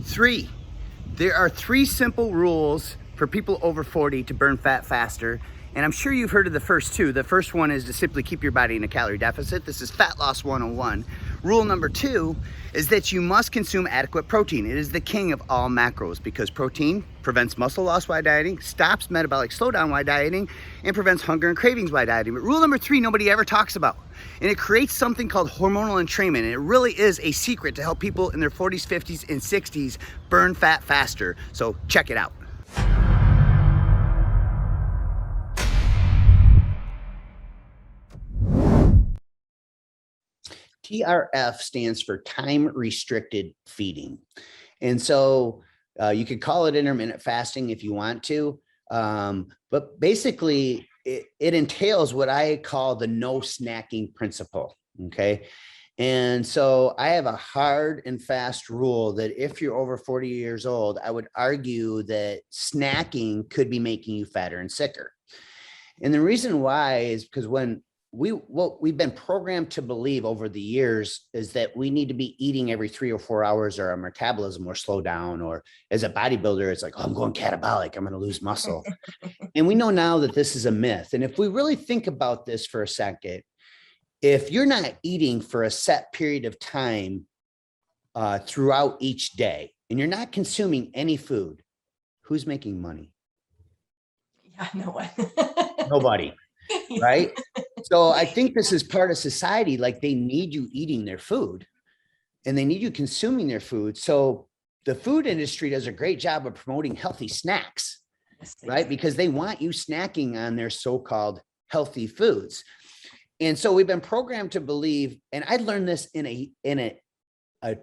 Three, there are three simple rules for people over 40 to burn fat faster. And I'm sure you've heard of the first two. The first one is to simply keep your body in a calorie deficit. This is Fat Loss 101. Rule number two is that you must consume adequate protein. It is the king of all macros because protein prevents muscle loss while dieting, stops metabolic slowdown while dieting, and prevents hunger and cravings while dieting. But rule number three, nobody ever talks about. And it creates something called hormonal entrainment. And it really is a secret to help people in their 40s, 50s, and 60s burn fat faster. So check it out. TRF stands for time restricted feeding. And so you could call it intermittent fasting if you want to. But basically it entails what I call the no snacking principle. Okay. And so I have a hard and fast rule that if you're over 40 years old, I would argue that snacking could be making you fatter and sicker. And the reason why is because what we've been programmed to believe over the years is that we need to be eating every 3 or 4 hours or our metabolism will slow down. Or as a bodybuilder, it's like, oh, I'm going catabolic, I'm going to lose muscle. And we know now that this is a myth. And if we really think about this for a second, if you're not eating for a set period of time throughout each day, and you're not consuming any food, who's making money? Yeah, no one. Nobody, right? So I think this is part of society. Like they need you eating their food and they need you consuming their food. So the food industry does a great job of promoting healthy snacks, right? Because they want you snacking on their so-called healthy foods. And so we've been programmed to believe, and I learned this in a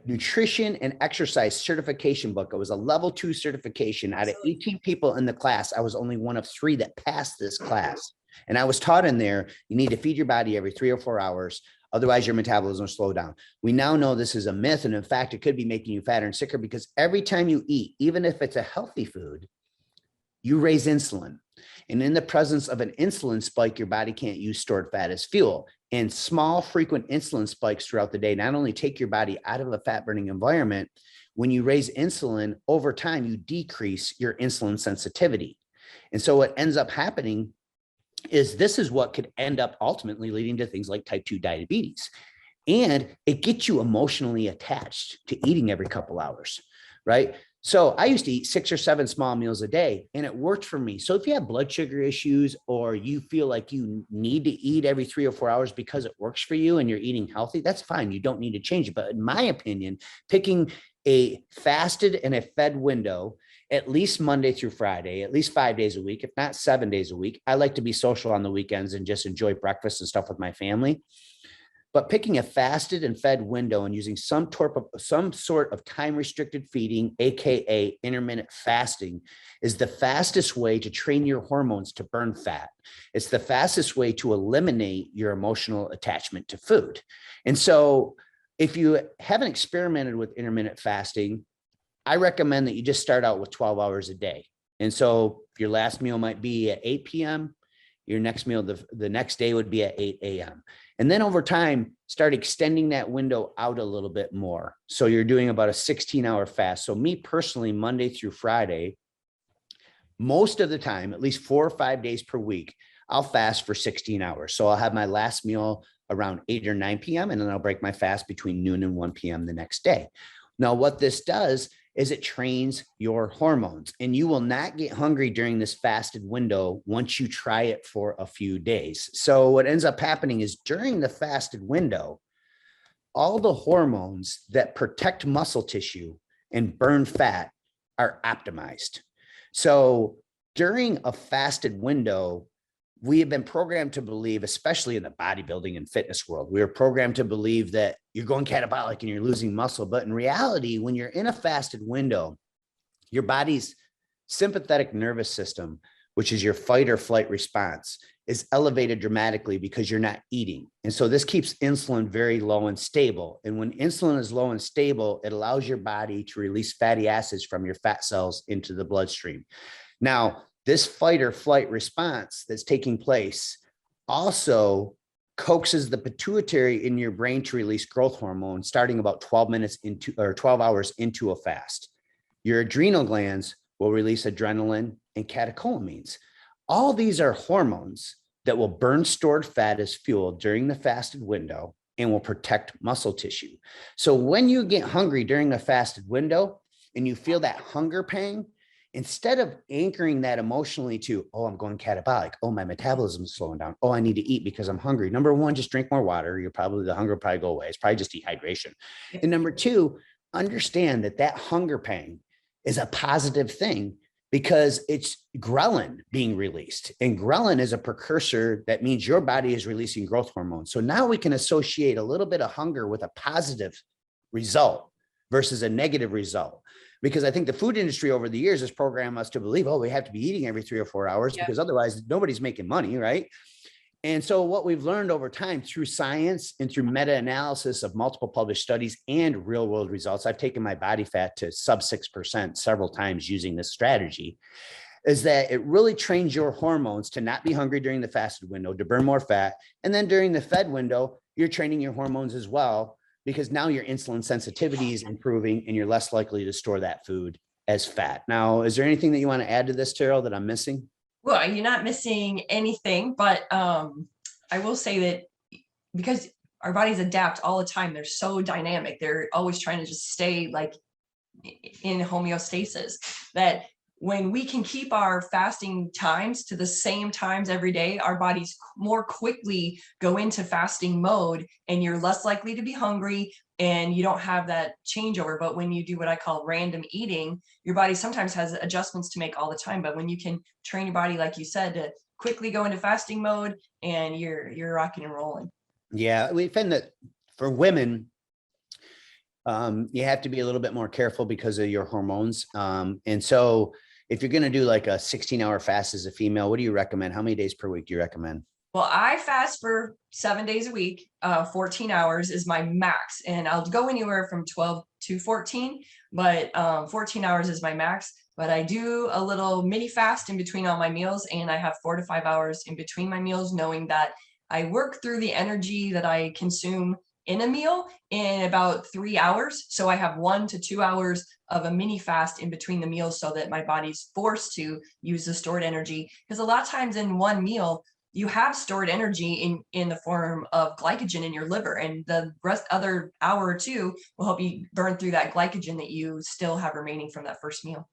nutrition and exercise certification book. It was a level 2 certification. Out of 18 people in the class, I was only one of 3 that passed this class. And I was taught in there, you need to feed your body every 3 or 4 hours. Otherwise, your metabolism will slow down. We now know this is a myth. And in fact, it could be making you fatter and sicker because every time you eat, even if it's a healthy food, you raise insulin. And in the presence of an insulin spike, your body can't use stored fat as fuel. And small, frequent insulin spikes throughout the day not only take your body out of a fat-burning environment, when you raise insulin, over time, you decrease your insulin sensitivity. And so what ends up happening is this is what could end up ultimately leading to things like type 2 diabetes. And it gets you emotionally attached to eating every couple hours, right? So I used to eat 6 or 7 small meals a day and it worked for me. So if you have blood sugar issues or you feel like you need to eat every 3 or 4 hours because it works for you and you're eating healthy, that's fine. You don't need to change it. But in my opinion, picking a fasted and a fed window, at least Monday through Friday, at least 5 days a week, if not 7 days a week. I like to be social on the weekends and just enjoy breakfast and stuff with my family. But picking a fasted and fed window and using some sort of time restricted feeding, AKA intermittent fasting, is the fastest way to train your hormones to burn fat. It's the fastest way to eliminate your emotional attachment to food. And so if you haven't experimented with intermittent fasting, I recommend that you just start out with 12 hours a day. And so your last meal might be at 8 p.m. Your next meal, the next day would be at 8 a.m. And then over time, start extending that window out a little bit more. So you're doing about a 16-hour fast. So me personally, Monday through Friday, most of the time, at least 4 or 5 days per week, I'll fast for 16 hours. So I'll have my last meal around 8 or 9 p.m. and then I'll break my fast between noon and 1 p.m. the next day. Now, what this does is it trains your hormones and you will not get hungry during this fasted window once you try it for a few days. So what ends up happening is during the fasted window, all the hormones that protect muscle tissue and burn fat are optimized. So during a fasted window, we have been programmed to believe, especially in the bodybuilding and fitness world, we are programmed to believe that you're going catabolic and you're losing muscle. But in reality, when you're in a fasted window, your body's sympathetic nervous system, which is your fight or flight response, is elevated dramatically because you're not eating. And so this keeps insulin very low and stable. And when insulin is low and stable, it allows your body to release fatty acids from your fat cells into the bloodstream. Now, this fight or flight response that's taking place also coaxes the pituitary in your brain to release growth hormone starting about 12 hours into a fast. your adrenal glands will release adrenaline and catecholamines. All these are hormones that will burn stored fat as fuel during the fasted window and will protect muscle tissue. So when you get hungry during a fasted window and you feel that hunger pang, instead of anchoring that emotionally to, oh, I'm going catabolic. Oh, my metabolism is slowing down. Oh, I need to eat because I'm hungry. Number one, just drink more water. The hunger will probably go away. It's probably just dehydration. And number two, understand that hunger pang is a positive thing because it's ghrelin being released. And ghrelin is a precursor that means your body is releasing growth hormones. So now we can associate a little bit of hunger with a positive result versus a negative result. Because I think the food industry over the years has programmed us to believe, oh, we have to be eating every 3 or 4 hours because otherwise nobody's making money, right? And so what we've learned over time through science and through meta-analysis of multiple published studies and real world results, I've taken my body fat to sub 6% several times using this strategy, is that it really trains your hormones to not be hungry during the fasted window, to burn more fat. And then during the fed window, you're training your hormones as well, because now your insulin sensitivity is improving and you're less likely to store that food as fat. Now, is there anything that you want to add to this, Terrell, that I'm missing? Well, you're not missing anything, but I will say that because our bodies adapt all the time, they're so dynamic. They're always trying to just stay like in homeostasis, that when we can keep our fasting times to the same times every day, our bodies more quickly go into fasting mode and you're less likely to be hungry and you don't have that changeover. But when you do what I call random eating, your body sometimes has adjustments to make all the time. But when you can train your body, like you said, to quickly go into fasting mode, and you're rocking and rolling. Yeah, we find that for women, you have to be a little bit more careful because of your hormones. And so if you're going to do like a 16-hour fast as a female, what do you recommend? How many days per week do you recommend? Well, I fast for 7 days a week. 14 hours is my max, and I'll go anywhere from 12 to 14, but 14 hours is my max. But I do a little mini fast in between all my meals, and I have 4 to 5 hours in between my meals, knowing that I work through the energy that I consume in a meal in about 3 hours. So I have 1 to 2 hours of a mini fast in between the meals so that my body's forced to use the stored energy. Because a lot of times in one meal, you have stored energy in the form of glycogen in your liver, and the other hour or two will help you burn through that glycogen that you still have remaining from that first meal.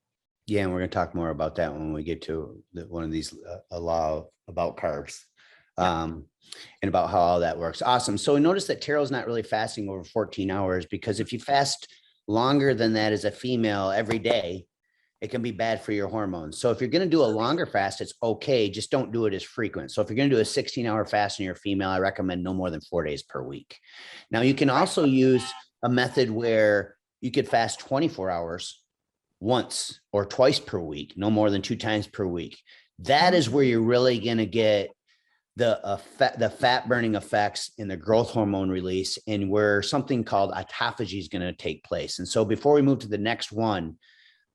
Yeah, and we're going to talk more about that when we get to one of these a law about carbs. And about how all that works. Awesome. So notice that Terrell's not really fasting over 14 hours, because if you fast longer than that as a female every day, it can be bad for your hormones. So if you're going to do a longer fast, it's okay. Just don't do it as frequent. So if you're going to do a 16-hour fast and you're a female, I recommend no more than 4 days per week. Now you can also use a method where you could fast 24 hours once or twice per week, no more than 2 times per week. That is where you're really going to get the fat burning effects and the growth hormone release, and where something called autophagy is going to take place. And so before we move to the next one,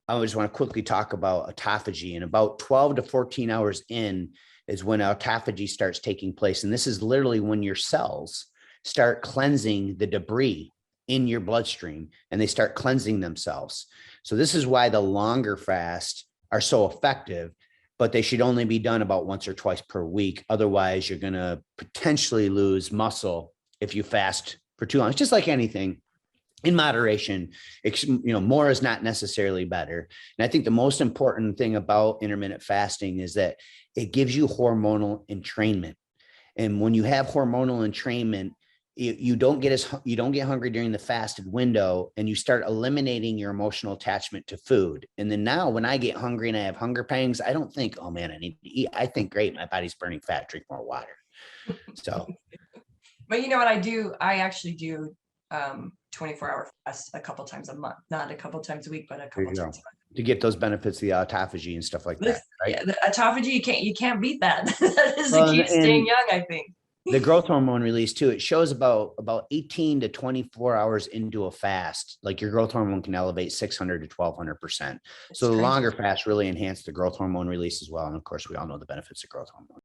I just want to quickly talk about autophagy. And about 12 to 14 hours in is when autophagy starts taking place. And this is literally when your cells start cleansing the debris in your bloodstream, and they start cleansing themselves. So this is why the longer fasts are so effective, but they should only be done about once or twice per week. Otherwise, you're going to potentially lose muscle if you fast for too long. It's just like anything, in moderation. More is not necessarily better. And I think the most important thing about intermittent fasting is that it gives you hormonal entrainment. And when you have hormonal entrainment, you don't get hungry during the fasted window, and you start eliminating your emotional attachment to food. And then now when I get hungry and I have hunger pangs, I don't think, oh man, I need to eat. I think, great, my body's burning fat, drink more water. So, but you know what I do? I actually do 24-hour fast a couple times a month, not a couple times a week, but a couple times a month. To get those benefits, the autophagy and stuff like that. Right? Yeah, the autophagy, you can't beat that. That is the key to staying young, I think. The growth hormone release too, it shows about 18 to 24 hours into a fast, like your growth hormone can elevate 600 to 1200%. So the longer fast really enhance the growth hormone release as well. And of course, we all know the benefits of growth hormone.